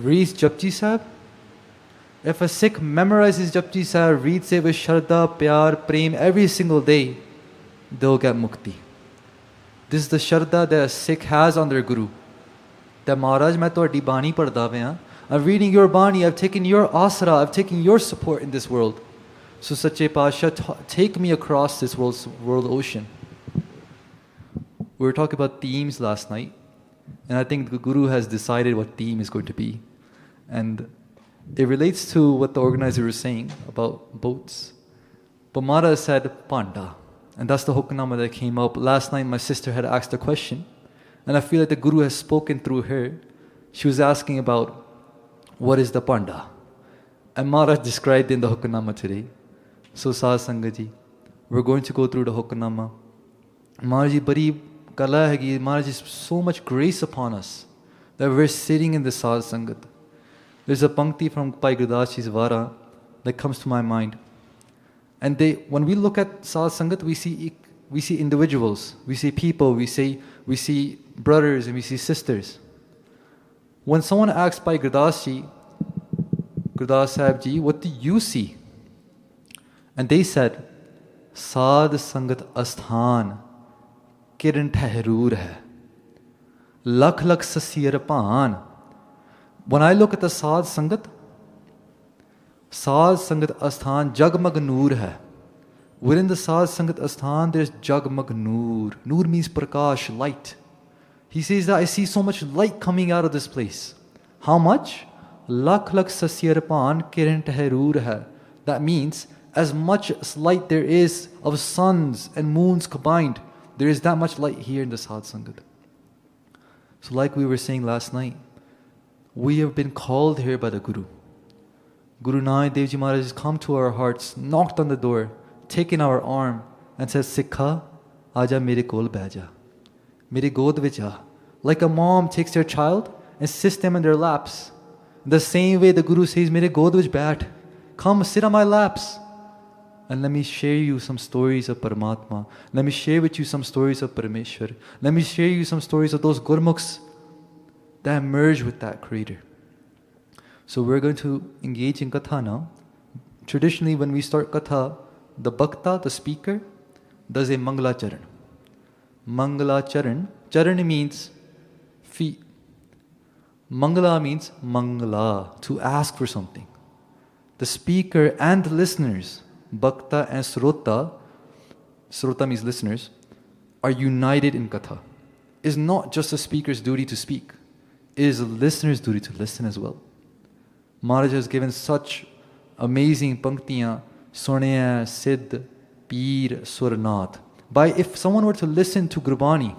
reads Japji Sahib, if a Sikh memorizes Japji Sahib, reads it with Shraddha, Pyar, Prem every single day, they'll get mukti. This is the Shraddha that a Sikh has on their Guru. That Maharaj, main tohadi Bani padda piya. I'm reading your Bani, I've taken your asra, I've taken your support in this world. So Sache Pasha, take me across this world ocean. We were talking about themes last night, and I think the Guru has decided what theme is going to be. And it relates to what the organizer was saying about boats. But Maharaj said Panda, and that's the Hukamnama that came up. Last night my sister had asked a question, and I feel like the Guru has spoken through her. She was asking about what is the Panda, and Maharaj described in the Hukamnama today. So Sangat ji, we're going to go through the Hukamnama. Maharaj ji bari kala hai, Maharaj ji, so much grace upon us that we're sitting in the Sangat. There's a pankti from Bhai Kudrat ji's Vara that comes to my mind. And when we look at Sangat, we see individuals, we see people, we see brothers and we see sisters. When someone asks Bhai Kudrat Sahib ji, what do you see? And they said, Sad Sangat Asthan Kiran Tehroor hai, Lakh Lakh Sasir Paan. When I look at the Sad Sangat Asthan Jagmag Noor hai. Within the Sad Sangat Asthan there's Jagmag Noor. Noor means Prakash, light. He says that I see so much light coming out of this place. How much? Lakh Lakh Sasir Paan Kiran Tehroor hai. That means as much light there is of suns and moons combined, there is that much light here in the Sad Sangat. So like we were saying last night, we have been called here by the Guru. Guru Nanak Dev Ji Maharaj has come to our hearts, knocked on the door, taken our arm and said, Sikha, Aja mere kol beja. Mere god vich aa. Like a mom takes their child and sits them in their laps. The same way the Guru says, Mere god vich baith. Come sit on my laps. And let me share you some stories of Paramatma. Let me share with you some stories of Parameshwar. Let me share you some stories of those Gurmukhs that merge with that Creator. So we're going to engage in Katha now. Traditionally, when we start Katha, the Bhakta, the speaker, does a Mangala Charan. Mangala Charan. Charan means feet. Mangala means Mangala, to ask for something. The speaker and the listeners, Bhakta and Srota means listeners, are united in Katha. It's not just the speaker's duty to speak. It is the listener's duty to listen as well. Maharaj has given such amazing panktiyan, Sonia, Siddh, Peer, Surnath. If someone were to listen to Gurbani,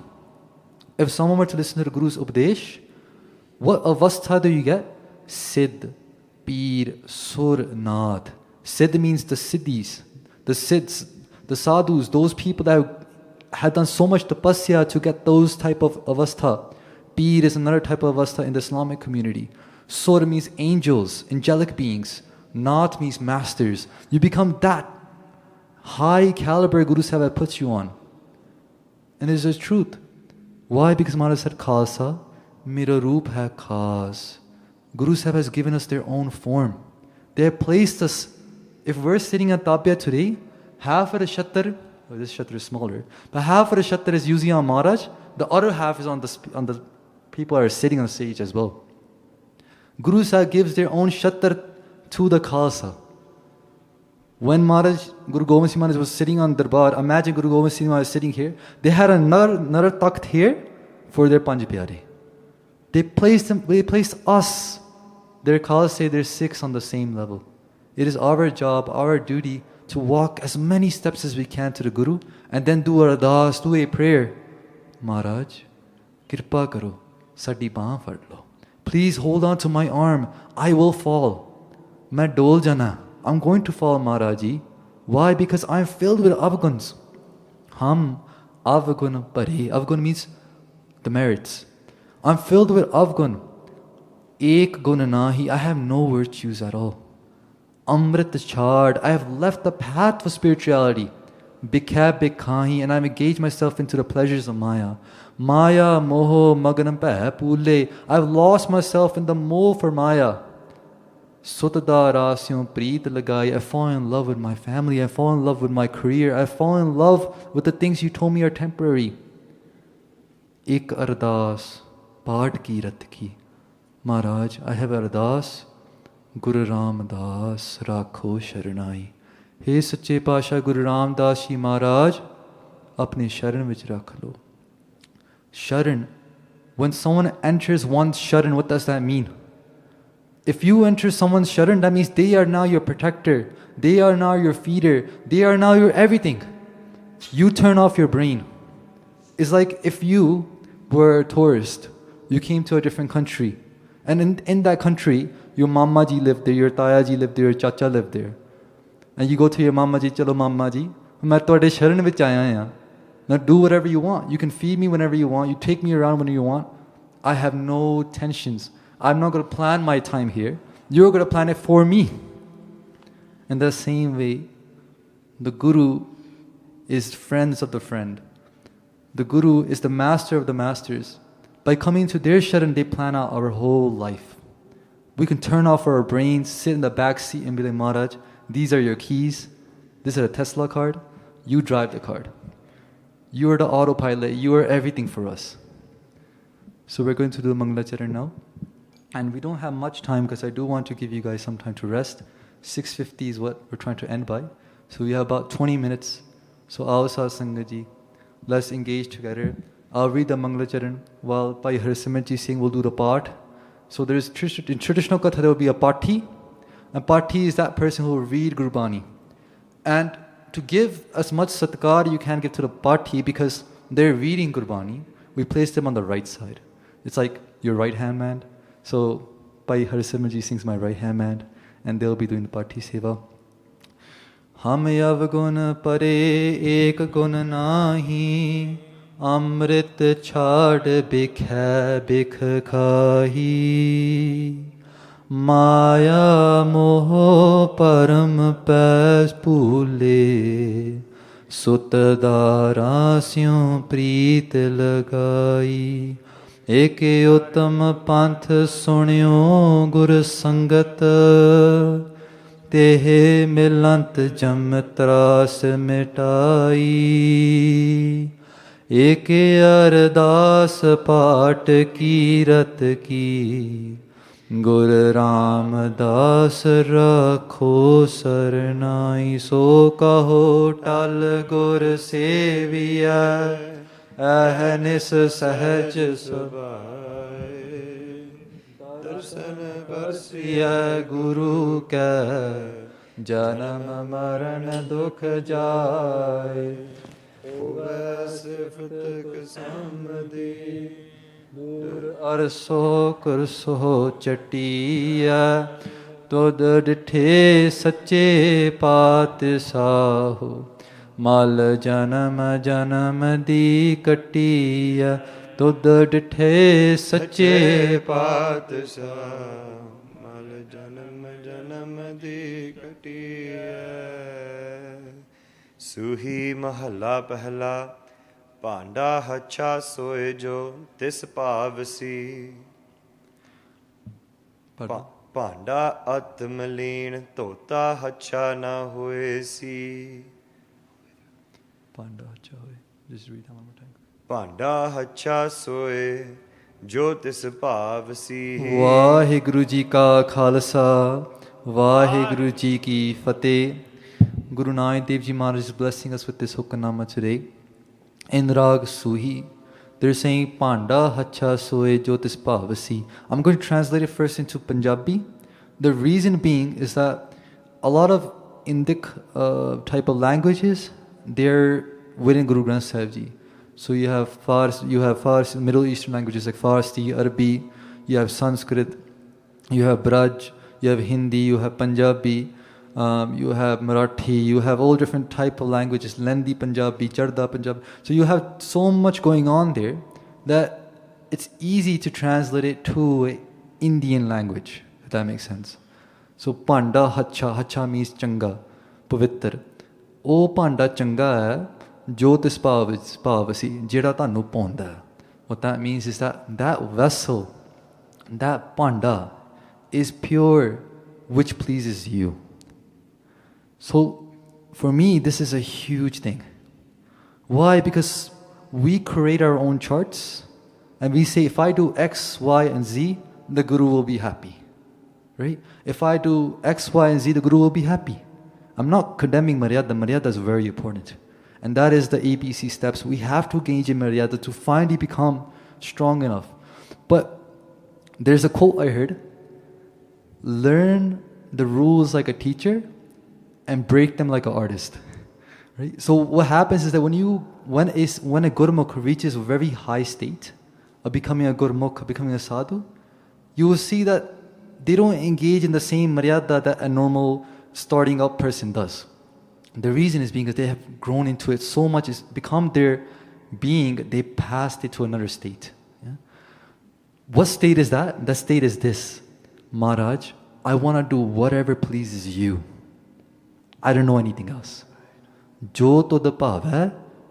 if someone were to listen to the Guru's Upadesh, what avastha do you get? Siddh, Peer, Surnath. Siddh means the Siddhis, the Siddhs, the Sadhus, those people that had done so much tapasya to get those type of avastha. Peer is another type of avastha in the Islamic community. Sur means angels, angelic beings. Nath means masters. You become that high caliber Guru Sahib puts you on. And it is the truth. Why? Because Maharaj said, Khalsa, Mera Roop hai Khas. Guru Sahib has given us their own form. They have placed us. If we're sitting at Tapya today, half of the Shattar, this Shattar is smaller, but half of the Shattar is usually on Maharaj, the other half is on the people that are sitting on stage as well. Guru Sahib gives their own Shattar to the Khalsa. When Guru Gobind Singh Maharaj was sitting on Darbar, imagine Guru Gobind Singh Maharaj sitting here, they had another takht here for their Panj Pyare. They placed us, their Khalsa, their Sikhs on the same level. It is our job, our duty to walk as many steps as we can to the Guru and then do a ardas, do a prayer. Maharaj, Kirpa karo, sadi baan fad lo. Please hold on to my arm. I will fall. Main dol jana. I'm going to fall, Maharaji. Why? Because I'm filled with avguns. Ham avgun pare. Avgun means the merits. I'm filled with avgun. Ek gun nahi. I have no virtues at all. Amrit chard. I have left the path of spirituality. Bikha bikhahi, and I've engaged myself into the pleasures of Maya. Maya moho maganam pule. I've lost myself in the moh for Maya. Sotada rasyon preet lagai. I fall in love with my family. I fall in love with my career. I fall in love with the things you told me are temporary. Ik ardas, paad ki rat ki. Maharaj, I have ardas. Guru Ramdas rakho sharanai. Hey Sache Pasha Guru Ramdas Ji Maharaj, apne sharan vich rakh lo. Sharan. When someone enters one's sharan, what does that mean? If you enter someone's sharan, that means they are now your protector. They are now your feeder. They are now your everything. You turn off your brain. It's like if you were a tourist, you came to a different country, and in that country, your Mama ji lived there, your Taya ji lived there, your Chacha lived there. And you go to your Mama ji, chalo Mama ji, main tode sharan vich aaya ha. Now do whatever you want. You can feed me whenever you want. You take me around whenever you want. I have no tensions. I'm not going to plan my time here. You're going to plan it for me. In the same way, the Guru is friends of the friend. The Guru is the master of the masters. By coming to their sharan, they plan out our whole life. We can turn off our brains, sit in the back seat and be like, Maharaj, these are your keys. This is a Tesla card. You drive the card. You are the autopilot. You are everything for us. So we're going to do the Mangala Charan now. And we don't have much time because I do want to give you guys some time to rest. 6:50 is what we're trying to end by. So we have about 20 minutes. So Aao Sangat ji, let's engage together. I'll read the Mangala Charan while Bhai Harsimran ji Singh will do the part. So there's in traditional Katha there will be a Pathi. And Pathi is that person who will read Gurbani. And to give as much satkar you can give to the Pathi because they're reading Gurbani, we place them on the right side. It's like your right hand man. So Bhai Harsimran ji Singh's my right hand man, and they'll be doing the Pathi Seva. Ham avgun pare ek gun nahi, Amrit chhad bikha bikh khahi. Maya moh param pas phule, Sut darasyon preet lagai. Eke uttam panth sunyo gur sangat, Tehe milant jam tras mitai. Eke ardas paat kirat ki, Gur Ramdas rakho sarnai. So kaho tal gur seviya, ahnis sahaj subhai. Darshan barsiya guru ka, janam maran dukh jai. Hoga sifat kasamdi, dur arso kurso chatiya. Tod dithe sache paatsaho, Mal janam janam di katiya. Tod dithe sache paatsaho, Mal janam janam di katiya. Suhi mahalla pahla, Panda hacha soe jo tis pavasi. Panda atmaleen tota hacha na hoe si. Panda hacha hoe. Just read that one more time. Panda hacha soe jo tis pavasi. Vaheguru ji ka khalsa, Vaheguru ji ki fateh. Guru Nanak Dev Ji Maharaj is blessing us with this Hukamnama today. In Rag Suhi, they're saying Panda Hacha Soe Jyotis Pavasi. I'm going to translate it first into Punjabi. The reason being is that a lot of Indic type of languages, they're within Guru Granth Sahib Ji. So you have Fars, Middle Eastern languages like Farsi, Arabi, you have Sanskrit, you have Braj, you have Hindi, you have Punjabi, you have Marathi, you have all different type of languages, Lendi Punjabi, Charda Punjabi. So you have so much going on there that it's easy to translate it to an Indian language, if that makes sense. So Panda Hacha, Hacha means Changa, Pavitr. ਉਹ ਭਾਂਡਾ ਚੰਗਾ ਹੈ ਜੋ ਤਿਸ ਭਾਵ ਸੀ ਜਿਹੜਾ ਤੁਹਾਨੂੰ ਪਾਉਂਦਾ ਹੈ. What that means is that vessel, that panda is pure, which pleases you. So for me, this is a huge thing. Why? Because we create our own charts and we say, if I do X, Y, and Z, the Guru will be happy. Right? If I do X, Y, and Z, the Guru will be happy. I'm not condemning Maryada. Maryada is very important. And that is the ABC steps. We have to engage in Maryada to finally become strong enough. But there's a quote I heard: learn the rules like a teacher and break them like an artist. Right? So what happens is that when a Gurmukh reaches a very high state of becoming a Gurmukh, becoming a sadhu, you will see that they don't engage in the same Maryada that a normal starting up person does. The reason is because they have grown into it so much, it's become their being, they passed it to another state. Yeah? What state is that? That state is this: Maharaj, I want to do whatever pleases you. I don't know anything else. Jo tod bhavai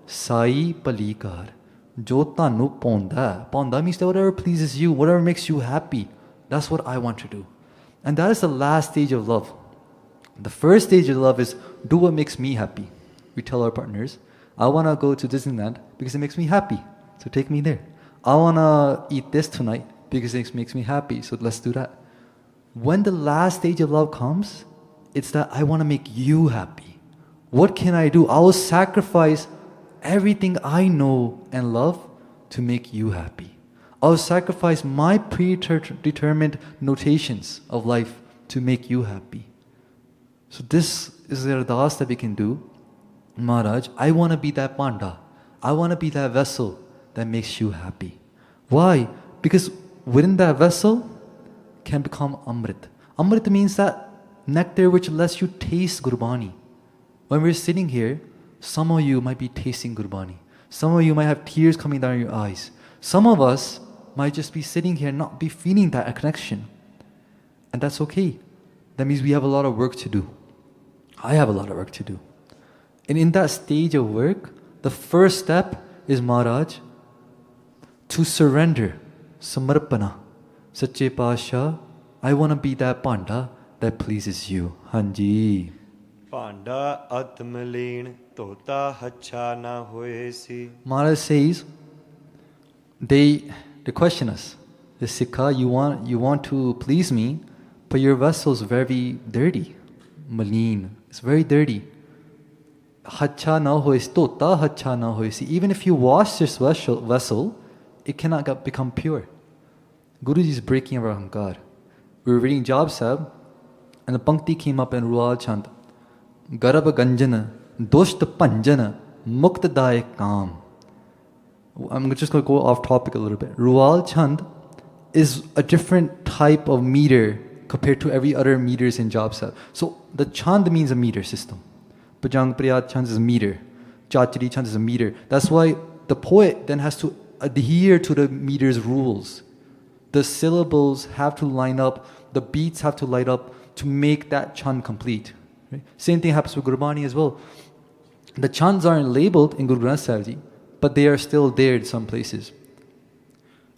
sai palikar. Jo tanu paunda. Paunda means that whatever pleases you, whatever makes you happy, that's what I want to do. And that is the last stage of love. The first stage of love is do what makes me happy. We tell our partners, I want to go to Disneyland because it makes me happy, so take me there. I want to eat this tonight because it makes me happy, so let's do that. When the last stage of love comes, it's that I want to make you happy. What can I do? I will sacrifice everything I know and love to make you happy. I will sacrifice my predetermined notations of life to make you happy. So this is the ardas that we can do. Maharaj, I want to be that panda. I want to be that vessel that makes you happy. Why? Because within that vessel can become Amrit. Amrit means that nectar which lets you taste Gurbani. When we're sitting here, some of you might be tasting Gurbani. Some of you might have tears coming down your eyes. Some of us might just be sitting here and not be feeling that connection. And that's okay. That means we have a lot of work to do. I have a lot of work to do. And in that stage of work, the first step is, Maharaj, to surrender, samarpana. Sache Pasha, I want to be that panda that pleases you. Hanji. Panda atmaleen tota hacha na hoye si. Maharaj says, they question us. The Sikha, you want to please me, but your vessel is very dirty, maleen. It's very dirty. Hacha na hoy, tota hacha na hoy. See, even if you wash this vessel, it cannot become pure. Guruji is breaking our ahankar. We were reading Jab Sahib, and the pankti came up in Rual Chand. Garab ganjana, dosht panjana, mukt dae kaam. I'm just going to go off topic a little bit. Rual Chand is a different type of meter compared to every other meters in Jab Sahib. So the Chand means a meter system. Pajang Priyat Chand is a meter. Chachari Chand is a meter. That's why the poet then has to adhere to the meter's rules. The syllables have to line up, the beats have to light up to make that Chand complete. Right? Same thing happens with Gurbani as well. The Chands aren't labeled in Guru Granth Sahib Ji, but they are still there in some places.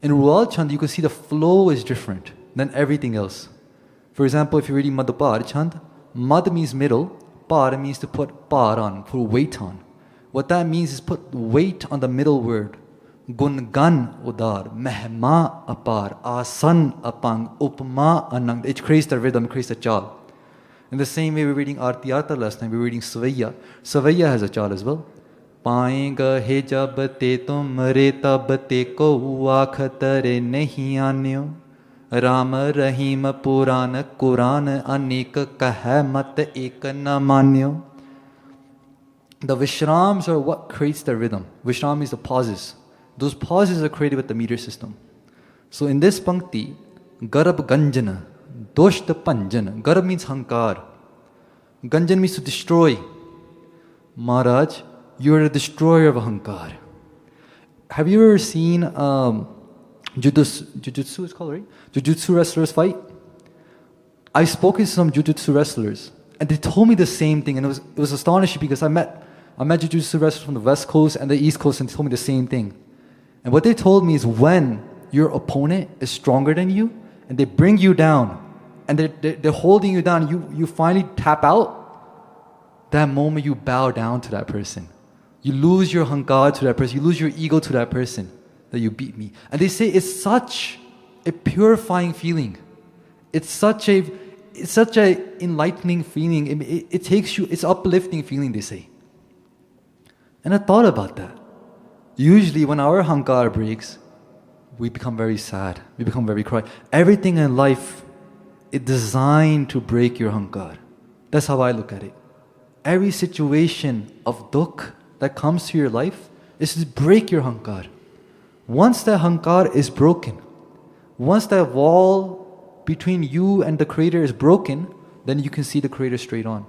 In Rual Chand, you can see the flow is different than everything else. For example, if you're reading Madhupar Chand, Mad means middle, Par means to put par on, put weight on. What that means is put weight on the middle word. Gun gan udar, mehma apar, asan apang, upma anang. It creates the rhythm, creates the chal. In the same way, we're reading Arti Arta last time, we're reading Savaiya. Savaiya has a chal as well. Paenga he jab te tum re tab te ko aakhatare nahi aanyo. Ram Rahim Puran Quran Anek Kahe Mat Ek Na Manyo. The Vishrams are what creates the rhythm. Vishram is the pauses. Those pauses are created with the meter system. So in this pankti, Garab Ganjana, Doshta Panjana. Garab means Hankar. Ganjan means to destroy. Maharaj, you are a destroyer of Hankar. Have you ever seen Jujutsu is called, right? Jujutsu wrestlers fight? I've spoken to some Jujutsu wrestlers, And they told me the same thing, and it was astonishing because I met Jiu-Jitsu wrestlers from the West Coast and the East Coast, and they told me the same thing. And what they told me is when your opponent is stronger than you, and they bring you down, and they're holding you down, you finally tap out, that moment you bow down to that person. You lose your hankar to that person. You lose your ego to that person that you beat me. And they say it's such a purifying feeling. It's such a enlightening feeling. It takes you, it's uplifting feeling, they say. And I thought about that. Usually when our hankar breaks, we become very sad. We become very cry. Everything in life is designed to break your hankar. That's how I look at it. Every situation of dukh that comes to your life is to break your hankar. Once that hankar is broken, once that wall between you and the Creator is broken, then you can see the Creator straight on.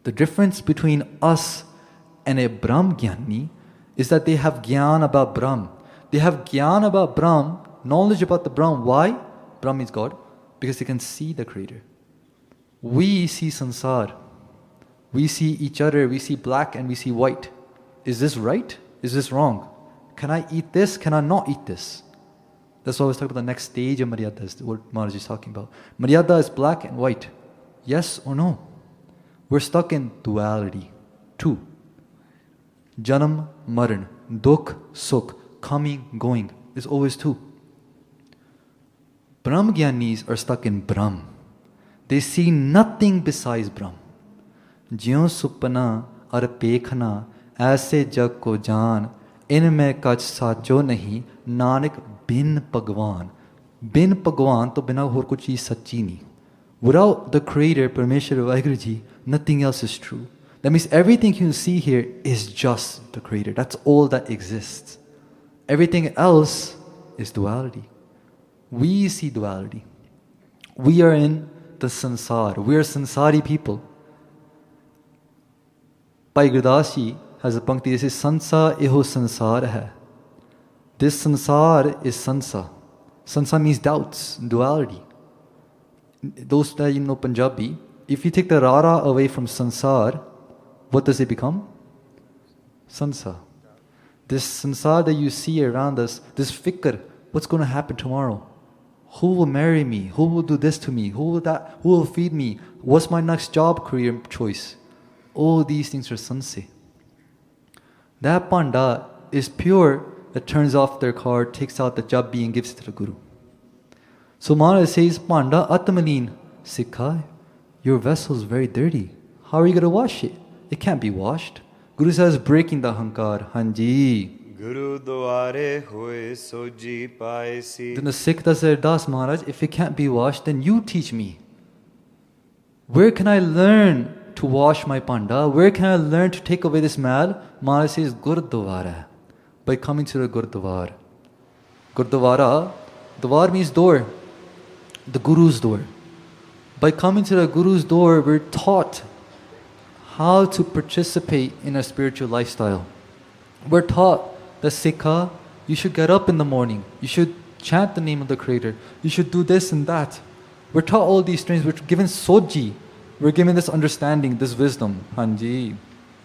The difference between us and a Brahm Gyani is that they have Gyan about Brahm. They have Gyan about Brahm, knowledge about the Brahm. Why? Brahm means God. Because they can see the Creator. We see sansar. We see each other. We see black and we see white. Is this right? Is this wrong? Can I eat this? Can I not eat this? That's why I was talking about the next stage of Maryada, is what Maharaj is talking about. Maryada is black and white. Yes or no? We're stuck in duality. Two. Janam, Maran, Dukh, Sukh, coming, going. It's always two. Brahm Gyanis are stuck in Brahm. They see nothing besides Brahm. Jyon supana ar pekhna, aise jag ko jaan, inme kach sacho nahi, nanak bin Bhagwan. Bin Bhagwan to bina hor kuch cheez sachi nahi. Without the Creator, Parmeshwar Vaheguru Ji, nothing else is true. That means everything you see here is just the Creator. That's all that exists. Everything else is duality. We see duality. We are in the sansar. We are sansari people. Bhai Gurdas Ji has a pankti that says, Sansa eho sansar hai. This sansar is sansa. Sansa means doubts, duality. Those that you know Punjabi, if you take the rara away from sansar, what does it become? Sansa. This sansar that you see around us, this fikr, what's going to happen tomorrow? Who will marry me? Who will do this to me? Who will feed me? What's my next job, career choice? All these things are sanse. That panda is pure, that turns off their card, takes out the jabbi and gives it to the Guru. So Maharaj says, Panda Atmalin, Sikha, your vessel is very dirty. How are you going to wash it? It can't be washed. Guru says, breaking the hankar, Hanji. Guru dware hoye soji paisi. Then the Sikh does say, Das Maharaj, if it can't be washed, then you teach me. Where can I learn to wash my panda? Where can I learn to take away this mal? Maharaj says, Gurdwara. By coming to the Gurdwara. Gurdwara, Dwar means door. The Guru's door. By coming to the Guru's door, we're taught how to participate in a spiritual lifestyle. We're taught that Sikha, you should get up in the morning. You should chant the name of the Creator. You should do this and that. We're taught all these things. We're given soji. We're given this understanding, this wisdom. Hanji.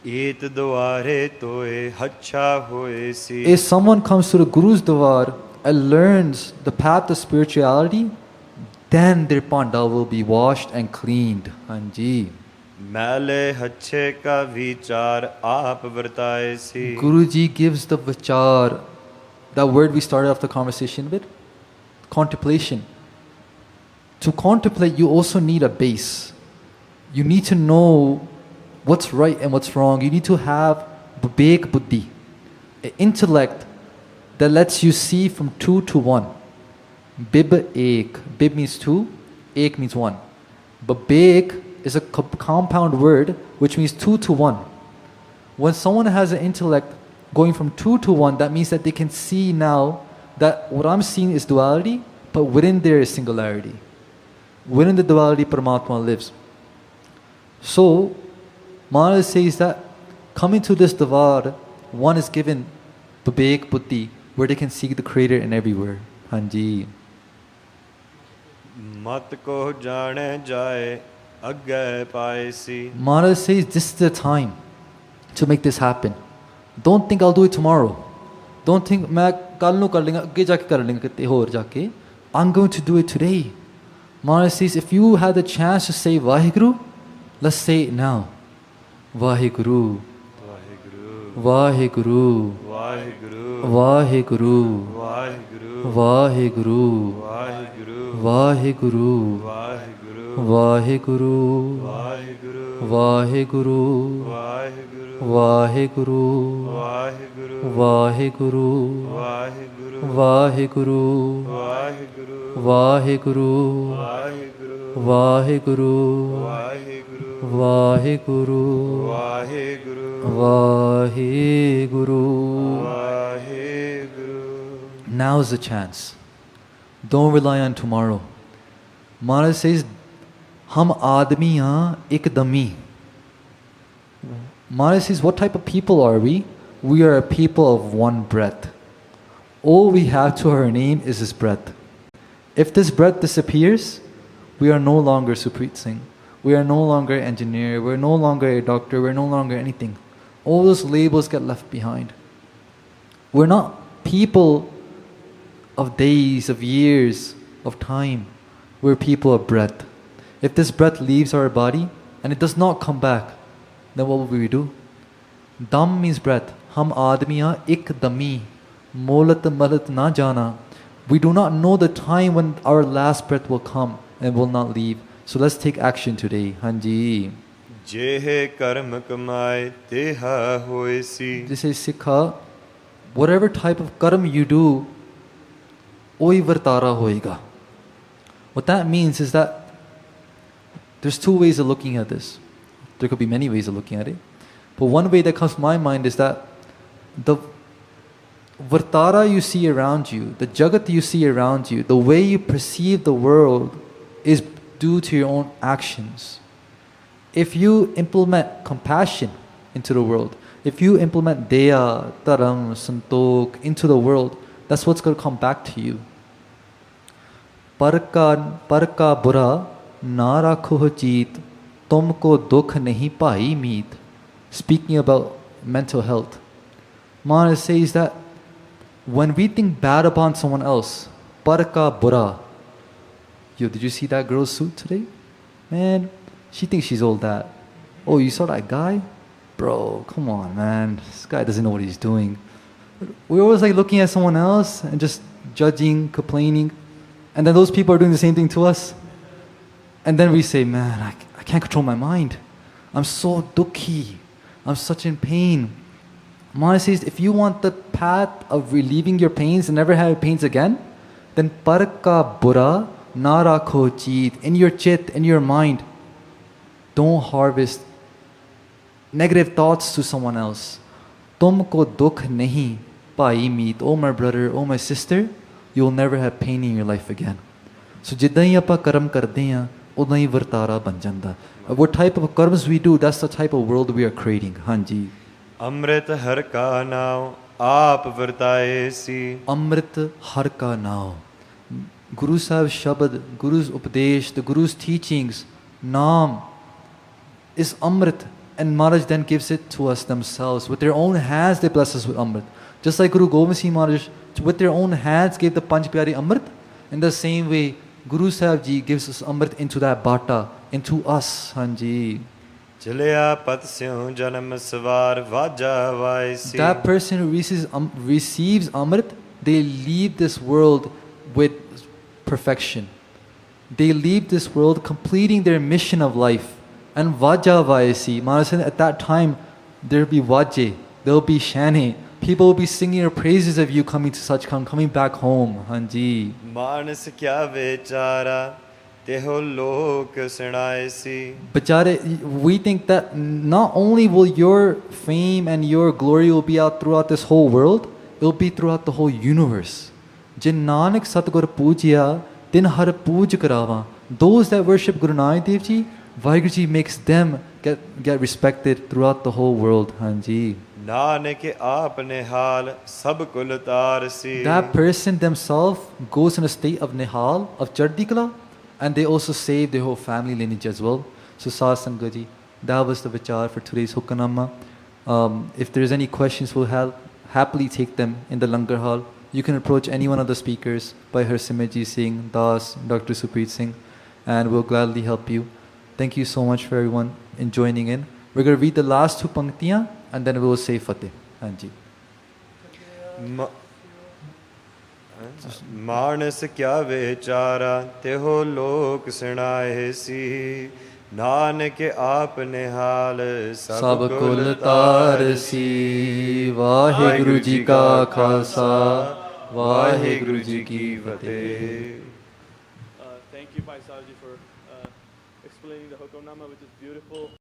Eet dware toye hacha hoye si. If someone comes to the Guru's Dwar and learns the path of spirituality, then their panda will be washed and cleaned. Hanji. Male hache ka vichar aap vartaye si. Guruji gives the vichar, that word we started off the conversation with, contemplation. To contemplate, you also need a base. You need to know what's right and what's wrong. You need to have vivek buddhi, an intellect that lets you see from 2 to 1. Bib ek. Bib means 2, ek means 1. Vivek is a compound word which means 2 to 1. When someone has an intellect going from 2 to 1, that means that they can see now that what I'm seeing is duality, but within there is singularity. Within the duality, Paramatma lives. So, Maharaj says that coming to this Dwar, one is given Vivek Buddhi, where they can see the Creator in everywhere. Hanji. Mat ko jane jaye ਅੱਗੇ ਪਾਏ ਸੀ। Maharaj says this is the time to make this happen. Don't think I'll do it tomorrow. Don't think मैं कल ਨੂੰ ਕਰ ਲਵਾਂਗਾ, ਅੱਗੇ ਜਾ ਕੇ ਕਰ ਲਵਾਂਗਾ ਕਿਤੇ ਹੋਰ ਜਾ ਕੇ. I'm going to do it today. Maharaj says if you had the chance to say Vaheguru, let's say it now. Vaheguru, Vaheguru, Waheguru Vaheguru, Waheguru Vaheguru, Waheguru Vaheguru, Waheguru Vaheguru, Waheguru Vaheguru, Waheguru Vaheguru, Waheguru Vaheguru, Waheguru Vaheguru, Waheguru Vaheguru, Waheguru Vaheguru. Waheguru Now is the chance. Don't rely on tomorrow. Maharaj says, Hum aadmi haan ekdami. Maharaj says, what type of people are we? We are a people of one breath. All we have to our name is this breath. If this breath disappears, we are no longer Supreet Singh. We are no longer an engineer. We're no longer a doctor. We're no longer anything. All those labels get left behind. We're not people of days, of years, of time. We're people of breath. If this breath leaves our body and it does not come back, then what will we do? Dam means breath. Hum aadmiya ik dami. Molat malat na jana. We do not know the time when our last breath will come and will not leave. So let's take action today. Hanji. ਜਿਹੇ ਕਰਮ ਕਮਾਏ ਤੇਹਾ ਹੋਏ ਸੀ। This is Sikha. Whatever type of karma you do, oi vartara hoega. What that means is that there's two ways of looking at this. There could be many ways of looking at it. But one way that comes to my mind is that the vartara you see around you, the jagat you see around you, the way you perceive the world is due to your own actions. If you implement compassion into the world, if you implement daya, taram, santok into the world, that's what's going to come back to you. Parka bura na rakho jeet, tumko dukh nahi pai meet. Speaking about mental health, Maharaj says that when we think bad upon someone else, parka bura. Yo, did you see that girl's suit today? Man, she thinks she's all that. Oh, you saw that guy? Bro, come on, man. This guy doesn't know what he's doing. We're always like looking at someone else and just judging, complaining. And then those people are doing the same thing to us. And then we say, man, I can't control my mind. I'm so dukhi. I'm such in pain. Maharaj says, if you want the path of relieving your pains and never have pains again, then parka bura na rakho cheet. In your chit, in your mind, don't harvest negative thoughts to someone else. Tumko dukh nahi pai meet. Oh my brother, oh my sister, you'll never have pain in your life again. So ਜਿੱਦਾਂ ਹੀ ਆਪਾਂ ਕਰਮ ਕਰਦੇ ਹਾਂ, ਉਦਾਂ ਹੀ ਵਰਤਾਰਾ ਬਣ ਜਾਂਦਾ. What type of karmas we do, that's the type of world we are creating. ਹਾਂਜੀ. ਅੰਮ੍ਰਿਤ ਹਰ ਕਾ ਨਾਮ ਆਪ ਵਰਤਾਏ ਸੀ। Amrit har ka naam. Guru Sahib Shabad, Guru's Upadesh, the Guru's teachings, Naam is Amrit. And Maharaj then gives it to us themselves. With their own hands, they bless us with Amrit. Just like Guru Gobind Singh Maharaj, with their own hands, gave the Panch Pyari Amrit. In the same way, Guru Sahib Ji gives us Amrit into that bata, into us. Hanji. ਚਲਿਆ ਪਤ ਸਿਉ ਜਨਮ ਸਵਾਰ ਵਾਜਾ why C. That person who receives Amrit, they leave this world with perfection. They leave this world completing their mission of life. And Vaja Vaisi, Maharaj said at that time there will be Vaje, there will be Shane. People will be singing your praises of you coming to Sachkhand, coming back home. Hanji. ਮਾਨਸ ਕਿਆ ਵਿਚਾਰਾ ਤੇਹੋ ਲੋਕ ਸੁਣਾਏ ਸੀ। Bachare, we think that not only will your fame and your glory will be out throughout this whole world, it will be throughout the whole universe. Jin Nanak Satgur Pujya, Tin Har Puj Karava. Those that worship Guru Nanak Dev Ji, Vaheguru Ji makes them get respected throughout the whole world. Hanji. Nanak ਆਪ ਨਿਹਾਲ ਸਭ ਕੁਲ ਤਾਰ ਸੀ। That person themselves goes in a state of nihal, of chardikala, and they also save their whole family lineage as well. So Saad Sangat ji, that was the vichar for today's Hukamnama. If there's any questions, we'll happily take them in the Langar Hall. You can approach any one of the speakers, Bhai Harsimajit Singh, Das, Dr. Supreet Singh, and we'll gladly help you. Thank you so much for everyone in joining in. We're going to read the last 2 panktiyan and then we'll say Fateh. Hanji. ਮਾਨਸ ਕਿਆ ਵਿਚਾਰਾ ਤਿਹੋ ਲੋਕ ਸੁਣਾਏ ਸੀ ਨਾਨਕ ਆਪ ਨਿਹਾਲ ਸਭ ਕੁਲ ਤਾਰਸੀ ਵਾਹਿਗੁਰੂ ਜੀ ਕਾ ਖਾਲਸਾ ਵਾਹਿਗੁਰੂ ਜੀ ਕੀ ਫਤਿਹ Thank you, Bhai Saji, for explaining the Hukamnama, which is beautiful.